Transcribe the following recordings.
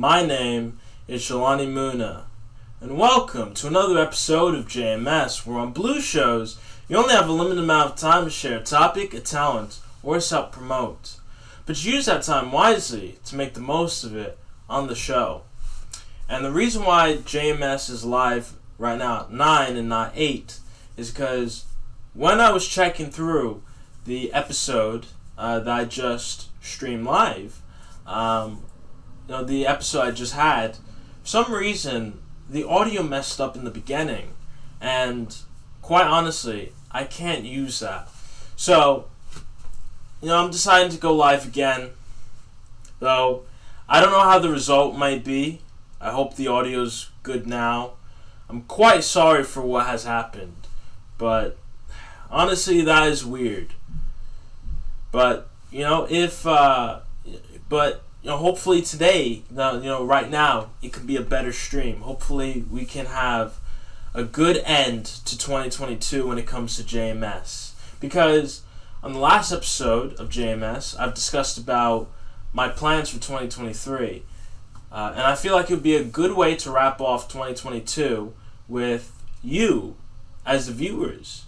My name is Jelani Moonah, and welcome to another episode of JMS, where on Blue shows, you only have a limited amount of time to share a topic, a talent, or self-promote. But you use that time wisely to make the most of it on the show. And the reason why JMS is live right now at 9 and not 8 is because when I was checking through the episode that I just streamed live, the episode I just had, for some reason, the audio messed up in the beginning. And quite honestly, I can't use that. So, I'm deciding to go live again. Though, I don't know how the result might be. I hope the audio's good now. I'm quite sorry for what has happened. But, honestly, that is weird. But, hopefully today, right now, it could be a better stream. Hopefully we can have a good end to 2022 when it comes to JMS. Because on the last episode of JMS, I've discussed about my plans for 2023. And I feel like it would be a good way to wrap off 2022 with you as the viewers.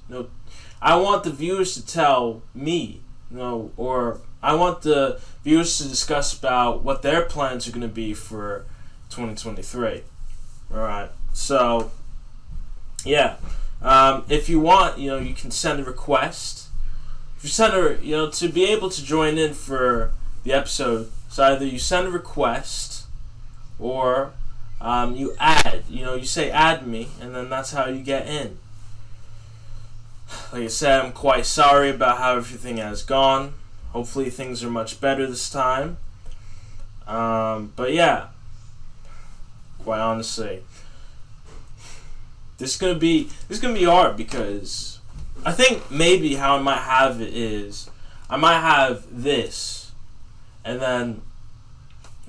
I want the viewers to tell me, or I want the viewers to discuss about what their plans are going to be for 2023. Alright, so, yeah. If you want, you can send a request. If you send to be able to join in for the episode, so either you send a request, or you add, you say add me, and then that's how you get in. Like I said, I'm quite sorry about how everything has gone. Hopefully things are much better this time. But yeah, quite honestly, this is gonna be hard, because I think maybe how I might have it is I might have this, and then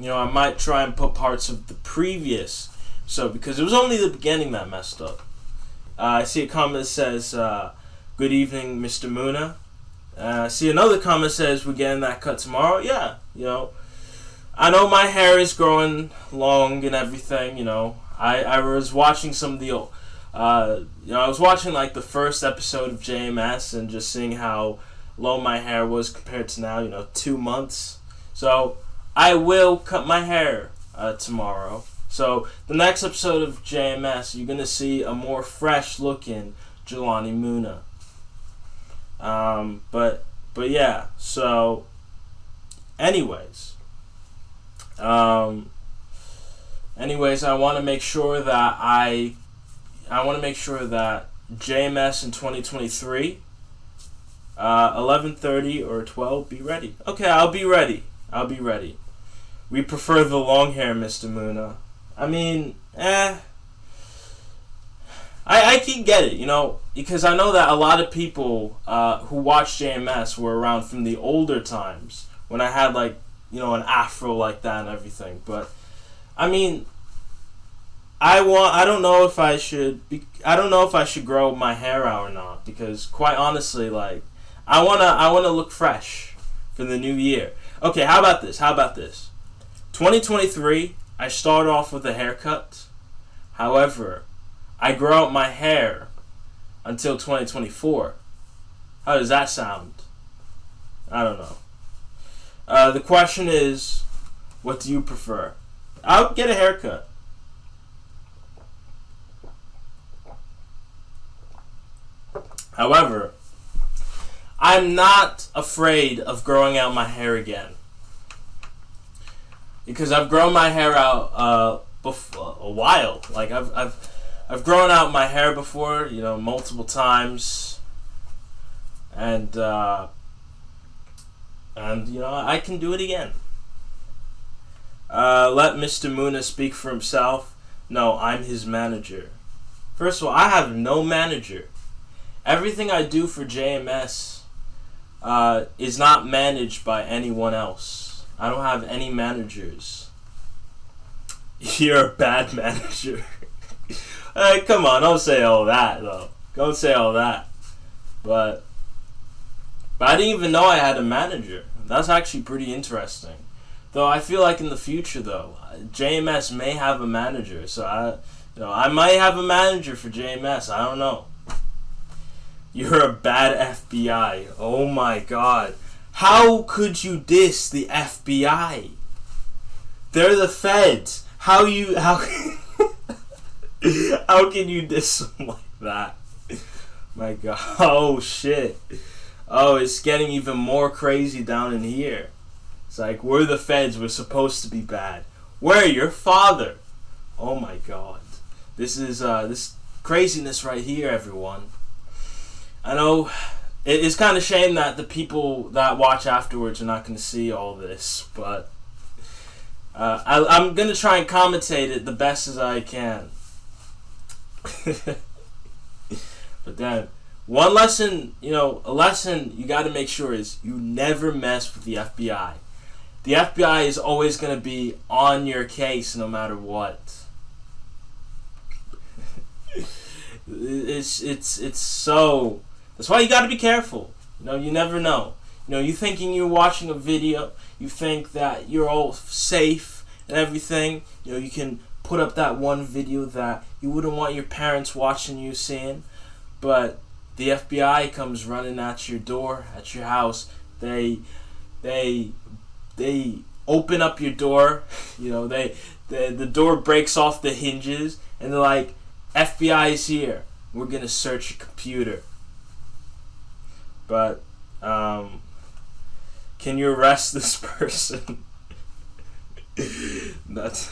I might try and put parts of the previous. So because it was only the beginning that messed up. I see a comment that says, "Good evening, Mr. Moonah." See another comment says, "We're getting that cut tomorrow." Yeah, I know my hair is growing long and everything. I was watching some of the I was watching like the first episode of JMS and just seeing how low my hair was compared to now. 2 months. So I will cut my hair tomorrow. So the next episode of JMS, you're gonna see a more fresh looking Jelani Moonah. But yeah, so anyways, I want to make sure that JMS in 2023, 11:30 or 12, be ready. Okay, I'll be ready. We prefer the long hair, Mr. Moonah. I mean, I can get it, because I know that a lot of people who watch JMS were around from the older times when I had an afro like that and everything. But I mean, I don't know if I should grow my hair out or not, because quite honestly, I wanna look fresh for the new year. Okay, how about this? 2023, I start off with a haircut. However, I grow out my hair until 2024. How does that sound? I don't know. The question is, what do you prefer? I'll get a haircut. However, I'm not afraid of growing out my hair again, because I've grown my hair out before a while. I've grown out my hair before, multiple times, and I can do it again. Let Mr. Moonah speak for himself. No, I'm his manager. First of all, I have no manager. Everything I do for JMS is not managed by anyone else. I don't have any managers. You're a bad manager. Come on, don't say all that, though. Don't say all that. But I didn't even know I had a manager. That's actually pretty interesting. Though I feel like in the future, though, JMS may have a manager. So I might have a manager for JMS. I don't know. You're a bad FBI. Oh my God. How could you diss the FBI? They're the feds. How how can you diss them like that? My God. Oh shit. Oh, it's getting even more crazy down in here. It's like, we're the feds. We're supposed to be bad. We're your father. Oh my God. This is this craziness right here, everyone. I know it's kind of shame that the people that watch afterwards are not going to see all this, but I'm going to try and commentate it the best as I can. But then, one lesson, a lesson you got to make sure is you never mess with the FBI. The FBI is always going to be on your case no matter what. It's so... That's why you got to be careful. You never know. You thinking you're watching a video, you think that you're all safe and everything. You can put up that one video that you wouldn't want your parents watching you seeing, but the FBI comes running at your door, at your house. They open up your door. The door breaks off the hinges, and they're like, FBI is here. We're gonna search your computer. But can you arrest this person? That's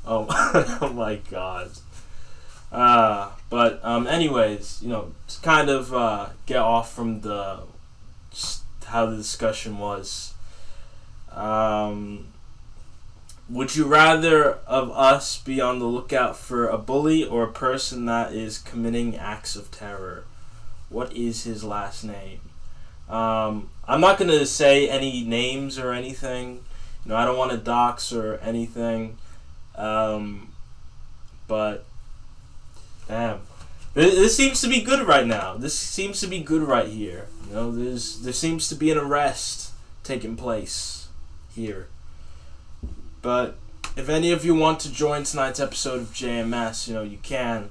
oh my God. But anyways, to kind of get off from just how the discussion was. Would you rather of us be on the lookout for a bully or a person that is committing acts of terror? What is his last name? I'm not going to say any names or anything. I don't want to dox or anything. But, damn. This seems to be good right now. This seems to be good right here. There seems to be an arrest taking place here. But if any of you want to join tonight's episode of JMS, you can.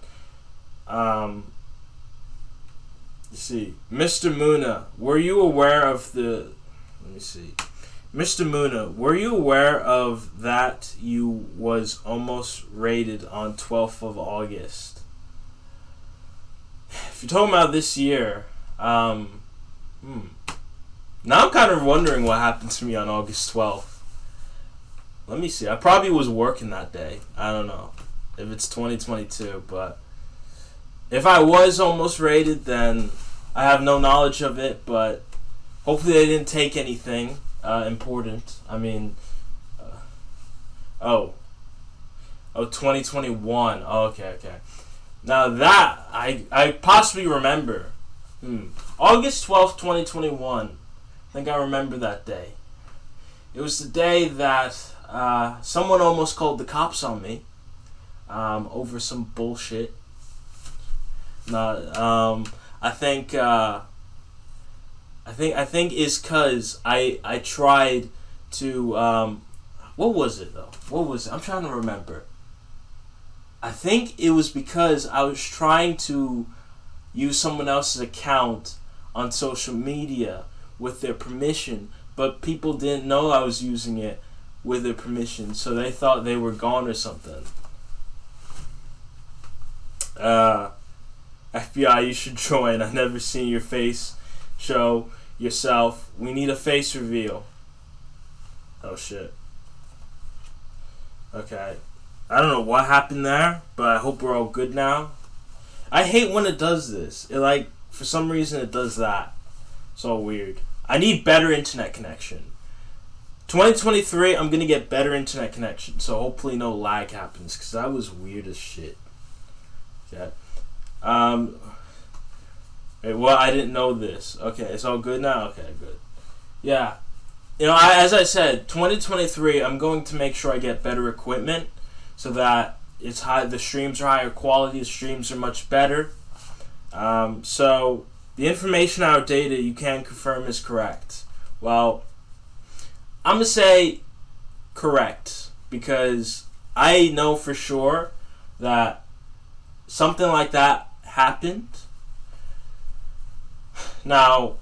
You see, Mr. Moonah, were you aware of the... Let me see. Mr. Moonah, were you aware of that you was almost raided on 12th of August? If you're talking about this year, now I'm kind of wondering what happened to me on August 12th. Let me see. I probably was working that day. I don't know if it's 2022, but if I was almost raided, then I have no knowledge of it, but hopefully they didn't take anything important. I mean, 2021. Oh, okay. Now that, I possibly remember. August 12th, 2021. I think I remember that day. It was the day that someone almost called the cops on me over some bullshit. I think it's 'cause I tried to what was it though? What was it? I'm trying to remember. I think it was because I was trying to use someone else's account on social media with their permission, but people didn't know I was using it with their permission, so they thought they were gone or something. FBI, you should join. I've never seen your face. Show yourself. We need a face reveal. Oh shit. Okay. I don't know what happened there, but I hope we're all good now. I hate when it does this. For some reason it does that. It's all weird. I need better internet connection. 2023, I'm gonna get better internet connection, so hopefully no lag happens, because that was weird as shit. Okay. Well, I didn't know this. Okay, it's all good now? Okay, good. Yeah. As I said, 2023, I'm going to make sure I get better equipment so that it's high. The streams are higher quality. The streams are much better. So the information out of data you can confirm is correct. Well, I'm gonna say correct, because I know for sure that something like that happened. Now,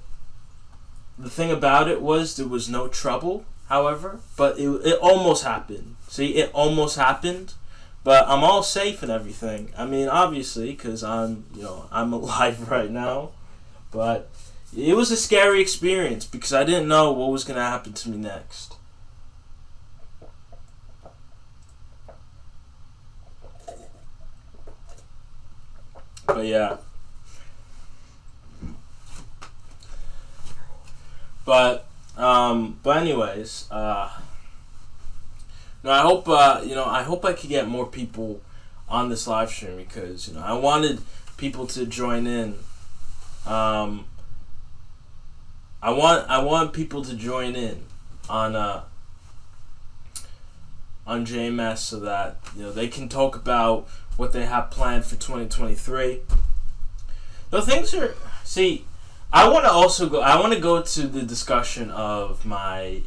the thing about it was there was no trouble, however, but it almost happened. See, it almost happened, but I'm all safe and everything. I mean, obviously, because I'm alive right now, but it was a scary experience because I didn't know what was going to happen to me next. But yeah. But anyways, I hope I hope I could get more people on this live stream, because I wanted people to join in. I want people to join in on JMS, so that they can talk about what they have planned for 2023. The things are, I want to go to the discussion of my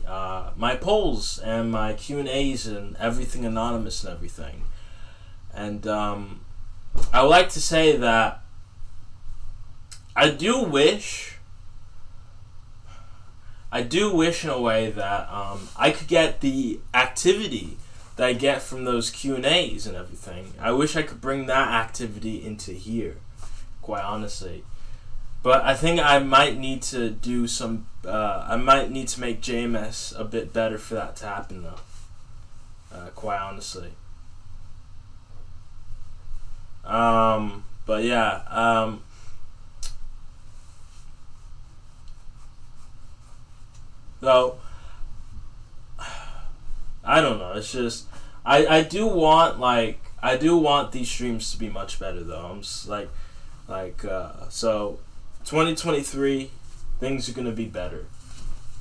my polls and my Q&As and everything anonymous and everything. And I would like to say that I do wish in a way that I could get the activity that I get from those Q&As and everything. I wish I could bring that activity into here, quite honestly. But I think I might need to do some. I might need to make JMS a bit better for that to happen, though. Quite honestly. But yeah. Though, I don't know. It's just I do want these streams to be much better, though. I'm just so 2023 things are gonna be better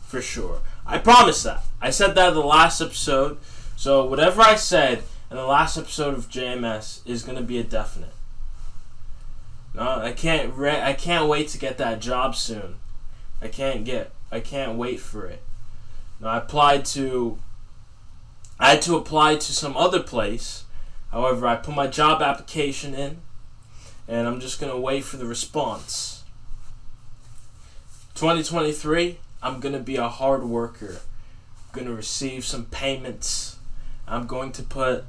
for sure. I promise that. I said that in the last episode. So whatever I said in the last episode of JMS is gonna be a definite. No, I can't wait to get that job soon. I can't wait for it. No, I had to apply to some other place. However, I put my job application in, and I'm just gonna wait for the response. 2023, I'm gonna be a hard worker. I'm gonna receive some payments. I'm going to put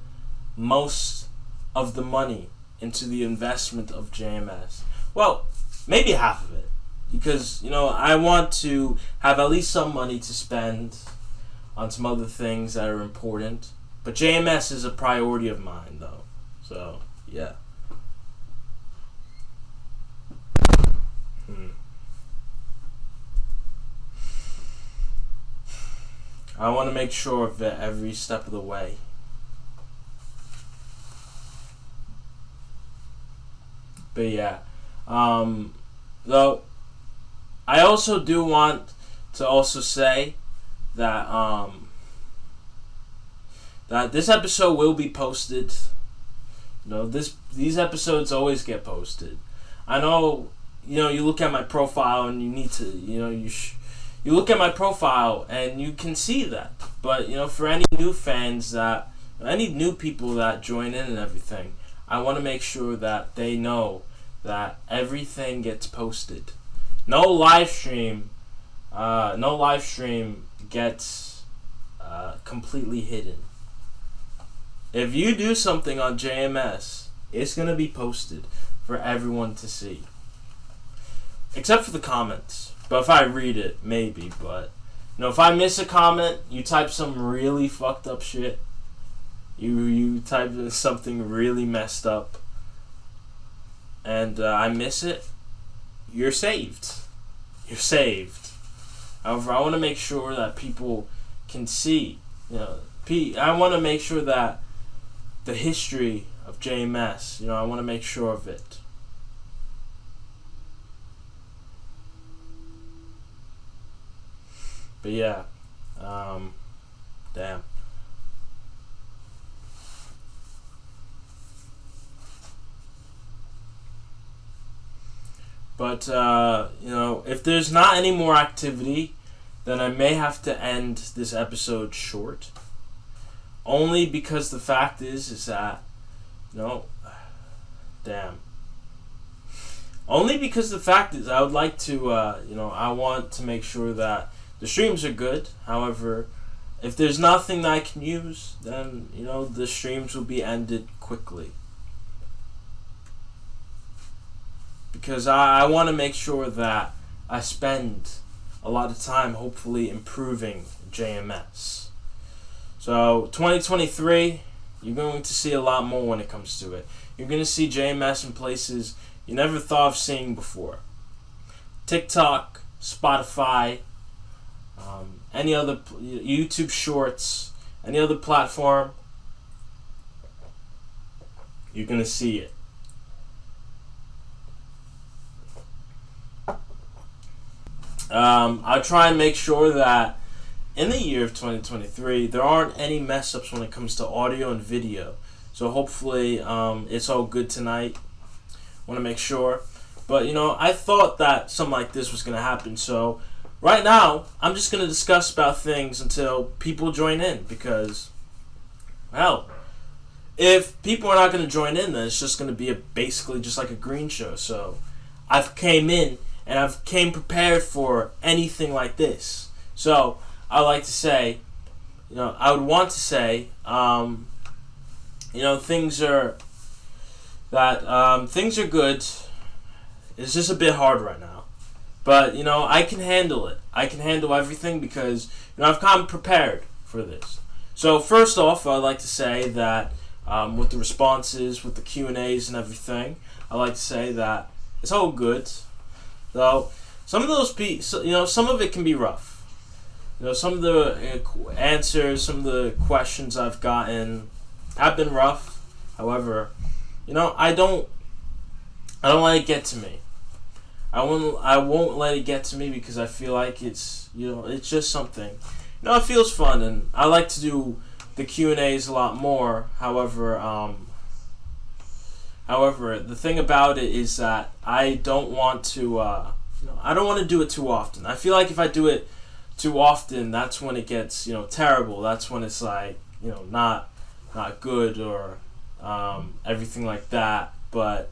most of the money into the investment of JMS. Well, maybe half of it, because I want to have at least some money to spend on some other things that are important. But JMS is a priority of mine, though. So yeah. I want to make sure of it every step of the way. But yeah, though, I also do want to also say that that this episode will be posted. These episodes always get posted. I know, you look at my profile and you need to, you look at my profile and you can see that. But, for any new fans any new people that join in and everything, I want to make sure that they know that everything gets posted. No live stream gets completely hidden. If you do something on JMS, it's going to be posted for everyone to see. Except for the comments. But if I read it, maybe. But, if I miss a comment, you type some really fucked up shit. You type something really messed up, and I miss it, you're saved. You're saved. However, I want to make sure that people can see. I want to make sure that the history of JMS, I want to make sure of it. But yeah, damn. But, if there's not any more activity, then I may have to end this episode short. Only because the fact is that, damn. Only because the fact is I would like to, I want to make sure that the streams are good. However, if there's nothing that I can use, then, the streams will be ended quickly. Because I want to make sure that I spend a lot of time hopefully improving JMS. So 2023, you're going to see a lot more when it comes to it. You're going to see JMS in places you never thought of seeing before. TikTok, Spotify, any other YouTube Shorts, any other platform, you're going to see it. I'll try and make sure that in the year of 2023, there aren't any mess ups when it comes to audio and video. So hopefully, it's all good tonight. Want to make sure. But, I thought that something like this was going to happen. So right now, I'm just going to discuss about things until people join in. Because, well, if people are not going to join in, then it's just going to be basically just like a green show. So I've came in and I've came prepared for anything like this. So I like to say, I would want to say, things are good. It's just a bit hard right now, but I can handle it. I can handle everything because I've come prepared for this. So first off, I'd like to say that with the responses, with the Q&As and everything, I like to say that it's all good. Though some of those some of it can be rough. Some of the answers, some of the questions I've gotten have been rough. However, I don't let it get to me. I won't let it get to me because I feel like it's just something. It feels fun, and I like to do the Q&As a lot more. However, the thing about it is that I don't want to. I don't want to do it too often. I feel like if I do it too often, that's when it gets terrible. That's when it's like not good or everything like that. But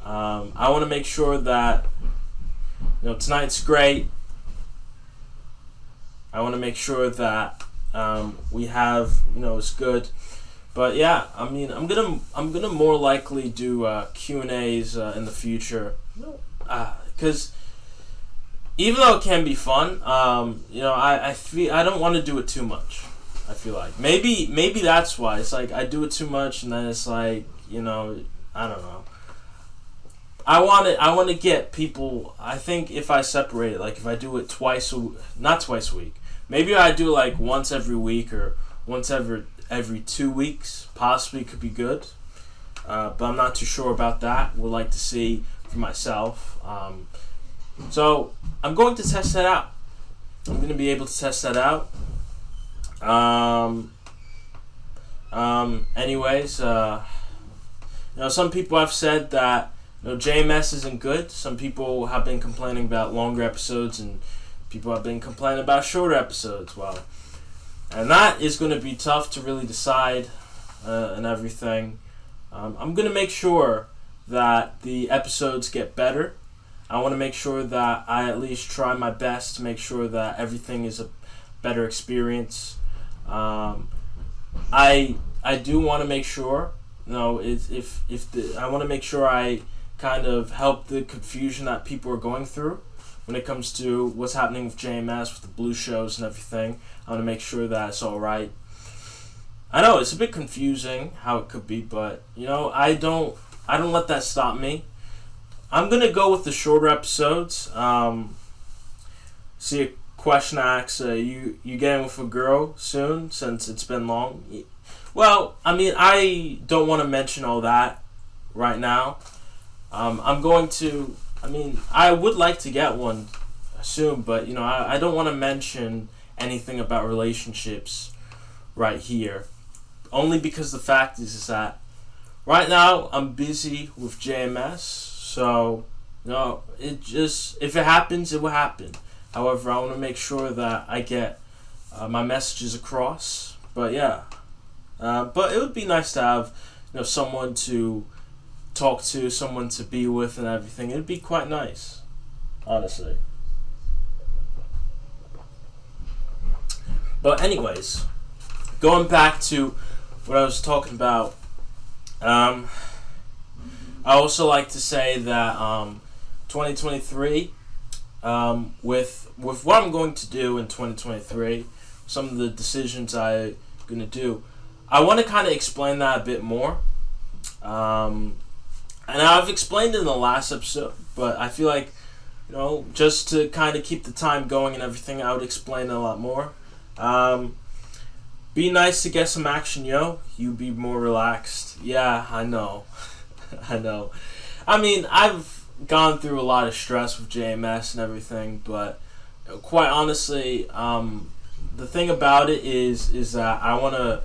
I want to make sure that tonight's great. I want to make sure that we have it's good. But yeah, I'm gonna more likely do Q&As in the future. Because even though it can be fun, I feel I don't want to do it too much. I feel like maybe that's why it's like I do it too much, and then it's like I don't know. I want to get people. I think if I separate it, like if I do it not twice a week, maybe I do like once every week or once every 2 weeks, possibly could be good. But I'm not too sure about that. Would like to see for myself. So I'm going to test that out. I'm going to be able to test that out. Anyways, some people have said that JMS isn't good. Some people have been complaining about longer episodes, and people have been complaining about shorter episodes. Well, and that is going to be tough to really decide and everything. I'm going to make sure that the episodes get better. I want to make sure that I at least try my best to make sure that everything is a better experience. I do want to make sure, I want to make sure I kind of help the confusion that people are going through when it comes to what's happening with JMS, with the blue shows and everything. I want to make sure that it's all right. I know it's a bit confusing how it could be, but I don't let that stop me. I'm gonna go with the shorter episodes. See a question asks, you getting with a girl soon since it's been long? Well, I don't want to mention all that right now. I would like to get one soon, but I don't want to mention anything about relationships right here. Only because the fact is that right now I'm busy with JMS, so if it happens, it will happen. However, I want to make sure that I get my messages across. But yeah, but it would be nice to have someone to talk to, someone to be with, and everything. It'd be quite nice, honestly. But anyways, going back to what I was talking about, I also like to say that 2023, with what I'm going to do in 2023, some of the decisions I'm going to do, I want to kind of explain that a bit more. And I've explained it in the last episode, but I feel like, just to kind of keep the time going and everything, I would explain it a lot more. Be nice to get some action, yo. You be more relaxed. Yeah, I know. I know. I mean, I've gone through a lot of stress with JMS and everything, but quite honestly, the thing about it is that I want to,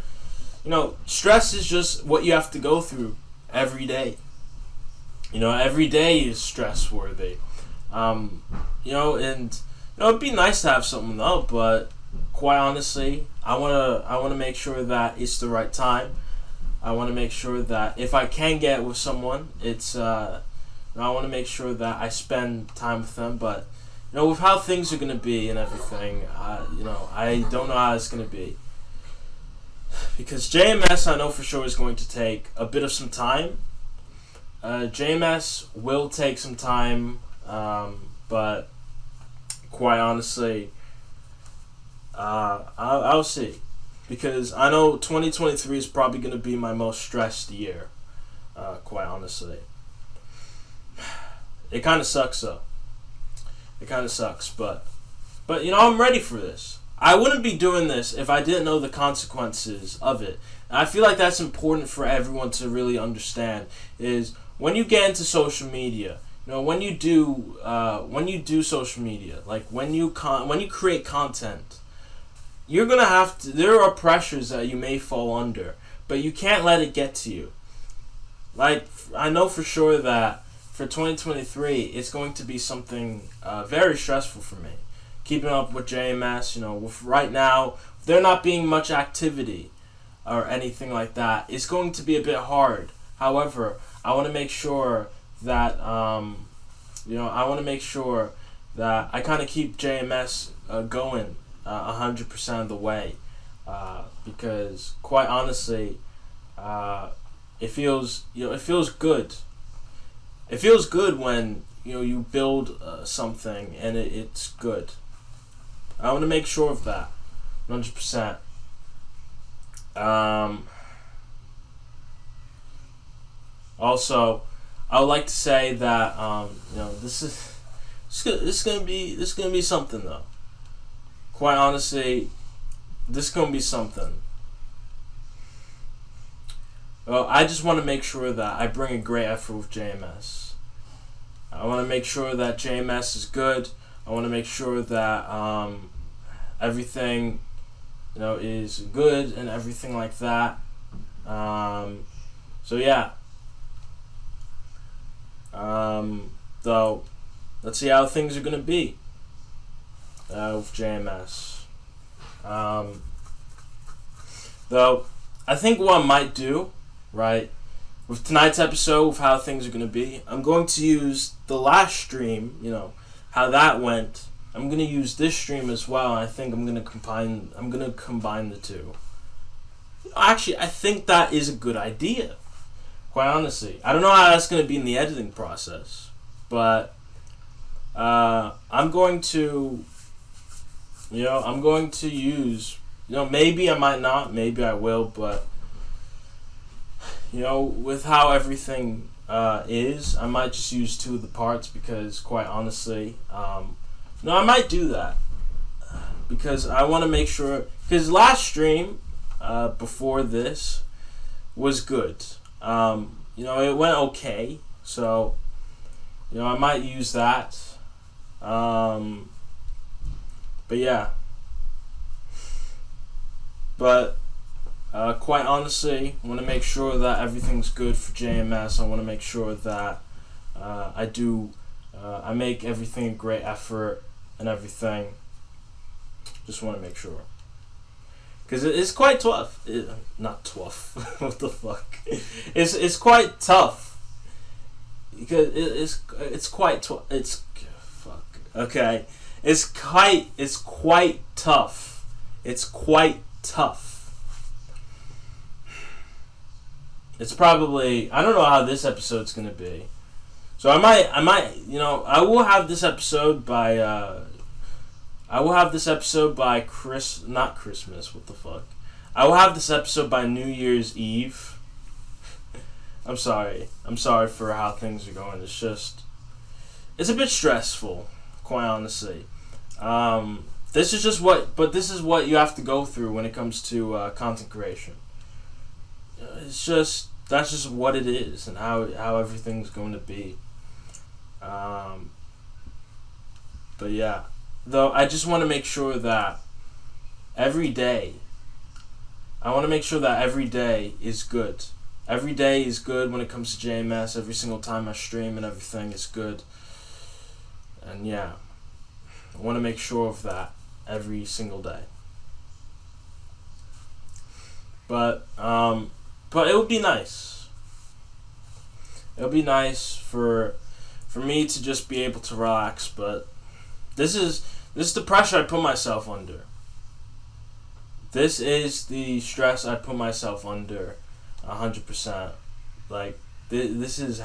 stress is just what you have to go through every day. Every day is stress worthy. And it'd be nice to have something though, but quite honestly, I wanna make sure that it's the right time. I want to make sure that if I can get with someone, it's I want to make sure that I spend time with them. But with how things are gonna be and everything, I don't know how it's gonna be, because JMS I know for sure is going to take a bit of some time. JMS will take some time, but quite honestly, I'll see, because I know 2023 is probably going to be my most stressed year, quite honestly. It kind of sucks though. It kind of sucks, but I'm ready for this. I wouldn't be doing this if I didn't know the consequences of it. And I feel like that's important for everyone to really understand, is when you get into social media, when you do social media, like when you create content, you're gonna have to. There are pressures that you may fall under, but you can't let it get to you. Like, I know for sure that for 2023, it's going to be something very stressful for me. Keeping up with JMS, with right now, there not being much activity or anything like that, it's going to be a bit hard. However, I want to make sure that I kind of keep JMS going 100% of the way, because quite honestly, it feels good. It feels good when you build something and it's good. I want to make sure of that 100%. Also, I would like to say that this is gonna be something though. Quite honestly, this is gonna be something. Well, I just want to make sure that I bring a great effort with JMS. I want to make sure that JMS is good. I want to make sure that everything is good and everything like that. So yeah. Though, let's see how things are gonna be with JMS. Though, I think what I might do, right, with tonight's episode, with how things are gonna be, I'm going to use the last stream, how that went. I'm gonna use this stream as well, and I think I'm gonna combine the two. Actually, I think that is a good idea. Quite honestly, I don't know how that's gonna be in the editing process, but I'm going to use, maybe I might not, maybe I will, but with how everything is, I might just use two of the parts, because quite honestly, I might do that, because I want to make sure, because last stream before this was good. It went okay, so I might use that. But yeah. But quite honestly, I want to make sure that everything's good for JMS. I want to make sure that I make everything a great effort, and everything. Just want to make sure. Because it's quite tough. Not tough. What the fuck? It's quite tough. Because it's quite tough. It's fuck. Okay. It's quite tough. It's quite tough. It's probably, I don't know how this episode's gonna be. So I might I will have this episode by not Christmas, what the fuck. I will have this episode by New Year's Eve. I'm sorry for how things are going. It's a bit stressful, quite honestly. This is what you have to go through when it comes to content creation. That's just what it is and how everything's going to be. But yeah, though I just want to make sure that every day is good. Every day is good when it comes to JMS. Every single time I stream and everything is good. And yeah, I want to make sure of that every single day. But it would be nice. It would be nice for me to just be able to relax, but this is the pressure I put myself under. This is the stress I put myself under 100%. Like, this is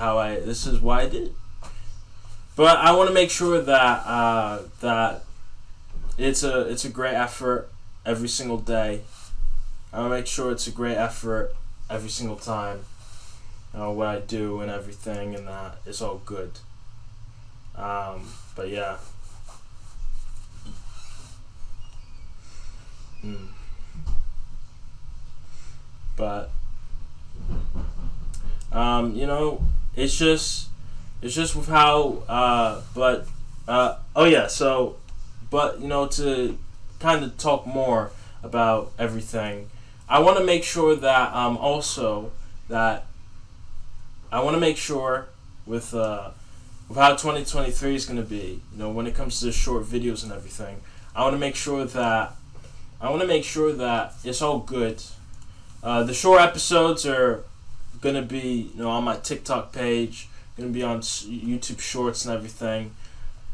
what I did. But I want to make sure that that it's a great effort every single day. I want to make sure it's a great effort every single time. What I do and everything, and that it's all good. But yeah. But it's just with how to kind of talk more about everything, I want to make sure that with how 2023 is going to be, when it comes to short videos and everything, I want to make sure that it's all good. The short episodes are going to be, on my TikTok page, going to be on YouTube Shorts and everything.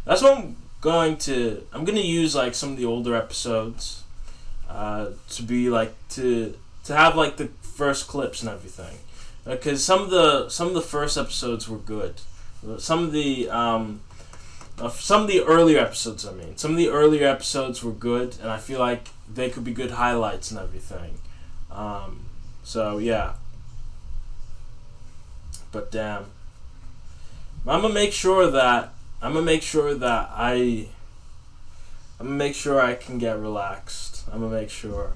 That's what I'm going to use, like, some of the older episodes to be like to have like the first clips and everything, because some of the first episodes were good. Some of the earlier episodes, some of the earlier episodes were good, and I feel like they could be good highlights and everything. So yeah. But damn, I'm gonna make sure I can get relaxed. I'm gonna make sure.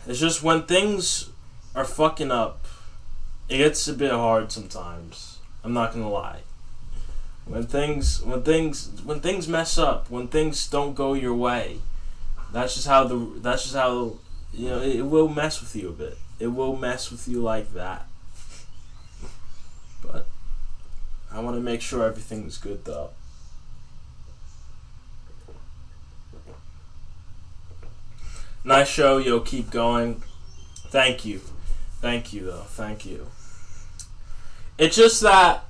It's just when things are fucking up, it gets a bit hard sometimes. I'm not gonna lie. When things mess up, when things don't go your way, that's just how it will mess with you a bit. It will mess with you like that. But I want to make sure everything's good though. Nice show, yo. Keep going. Thank you though. Thank you. It's just that.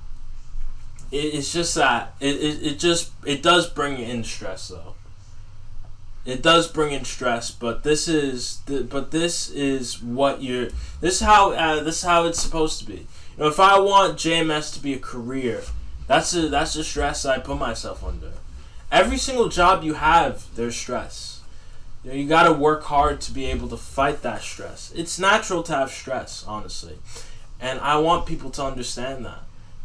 It does bring in stress though. It does bring in stress, but this is how it's supposed to be. If I want JMS to be a career, that's the stress I put myself under. Every single job you have, there's stress. You gotta work hard to be able to fight that stress. It's natural to have stress, honestly. And I want people to understand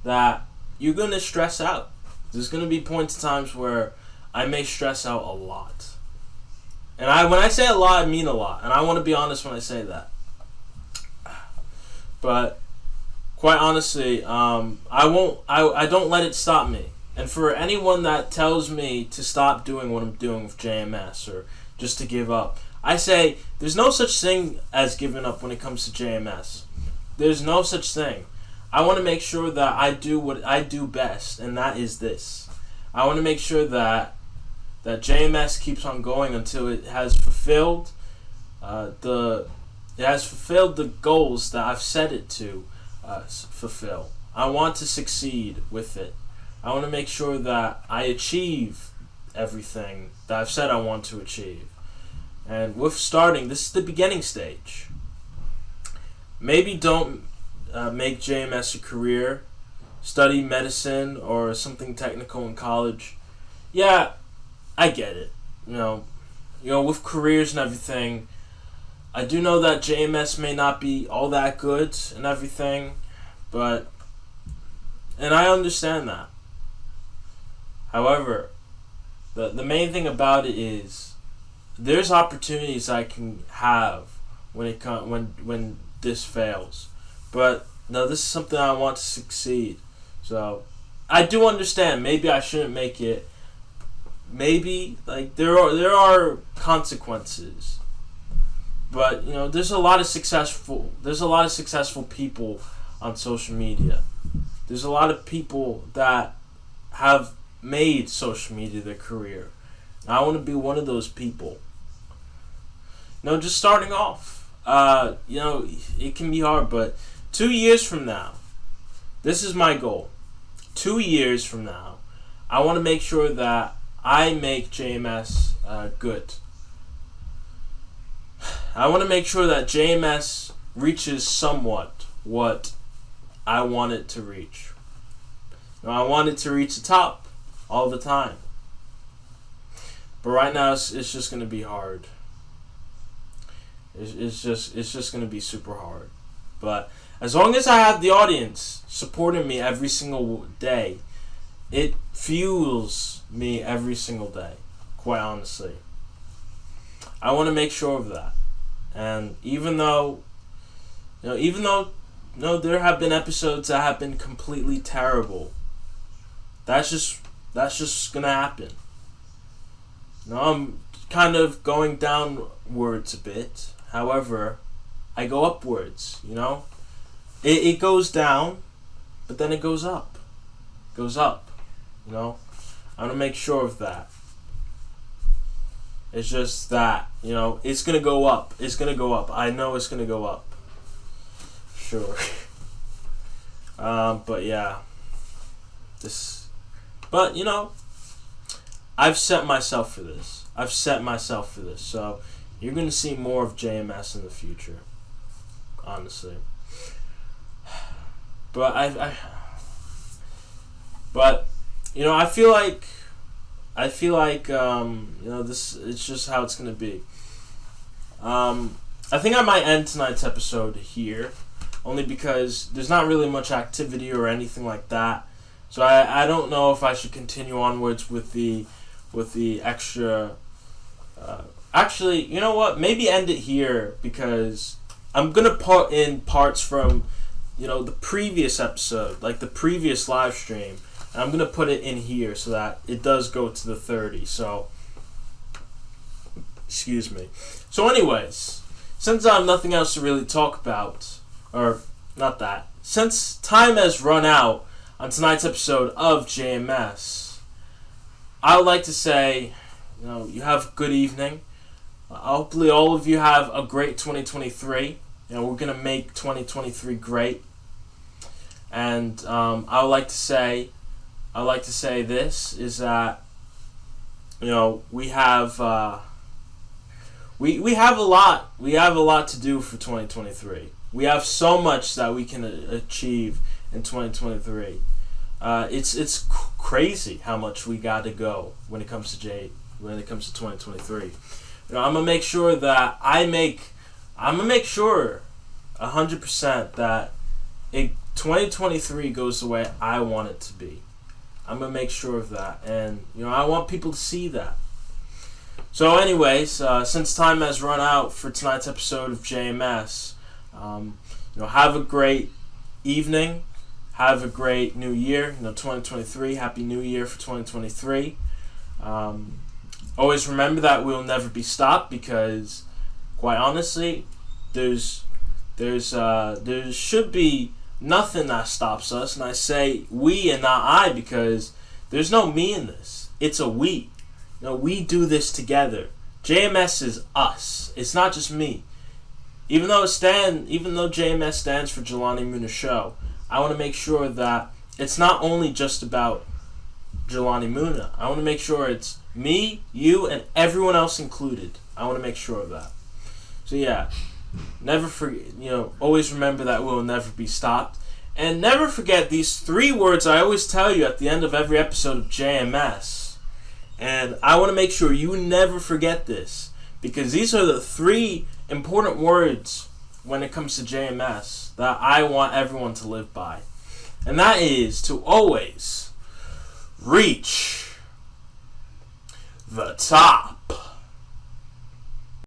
that you're gonna stress out. There's gonna be points in times where I may stress out a lot. And when I say a lot, I mean a lot. And I want to be honest when I say that. But quite honestly, I don't let it stop me. And for anyone that tells me to stop doing what I'm doing with JMS or just to give up, I say there's no such thing as giving up when it comes to JMS. There's no such thing. I want to make sure that I do what I do best, and that is this. I want to make sure that JMS keeps on going until it has fulfilled the goals that I've set it to fulfill. I want to succeed with it. I want to make sure that I achieve everything that I've said I want to achieve. And with starting, this is the beginning stage. Maybe don't make JMS a career. Study medicine or something technical in college. Yeah, I get it. With careers and everything, I do know that JMS may not be all that good and everything, and I understand that. However, the main thing about it is there's opportunities I can have when this fails. But no, this is something I want to succeed. So I do understand. Maybe I shouldn't make it. Maybe there are consequences. But there's a lot of successful people on social media. There's a lot of people that have made social media their career. I want to be one of those people. Just starting off. It can be hard, but 2 years from now, this is my goal. 2 years from now, I want to make sure that I make JMS good. I want to make sure that JMS reaches somewhat what I want it to reach. I want it to reach the top all the time. But right now, it's just going to be hard. It's just going to be super hard. But as long as I have the audience supporting me every single day, it fuels me every single day, quite honestly. I want to make sure of that. And even though there have been episodes that have been completely terrible, that's just gonna happen. I'm kind of going downwards a bit. However, I go upwards. It goes down, but then it goes up. I want to make sure of that. It's just that, it's going to go up. It's going to go up. I know it's going to go up. Sure. But yeah. I've set myself for this. So you're going to see more of JMS in the future. Honestly. But I feel like this, it's just how it's gonna be. I think I might end tonight's episode here, only because there's not really much activity or anything like that. So I don't know if I should continue onwards with the extra. Actually, you know what? Maybe end it here, because I'm gonna put in parts from the previous episode, like the previous live stream. And I'm going to put it in here so that it does go to the 30. So, excuse me. So anyways, since I have nothing else to really talk about, or not that, since time has run out on tonight's episode of JMS, I would like to say, you have a good evening. Hopefully all of you have a great 2023. We're going to make 2023 great. And I would like to say this is that we have we have a lot to do for 2023. We have so much that we can achieve in 2023. It's crazy how much we got to go when it comes to 2023. I'm gonna make sure that I'm gonna make sure 100% that 2023 goes the way I want it to be. I'm going to make sure of that. And, I want people to see that. So anyways, since time has run out for tonight's episode of JMS, have a great evening. Have a great new year, 2023. Happy New Year for 2023. Always remember that we'll never be stopped, because, quite honestly, there should be nothing that stops us, and I say we and not I, because There's no me in this. It's a we. We do this together. JMS is us. It's not just me. Even though JMS stands for Jelani Moonah Show, I want to make sure that it's not only just about Jelani Moonah. I want to make sure it's me, you, and everyone else included. I want to make sure of that. So yeah, never forget. Always remember that we'll never be stopped, and never forget these 3 words I always tell you at the end of every episode of JMS. And I want to make sure you never forget this, because these are the 3 important words when it comes to JMS that I want everyone to live by. And that is to always reach the top.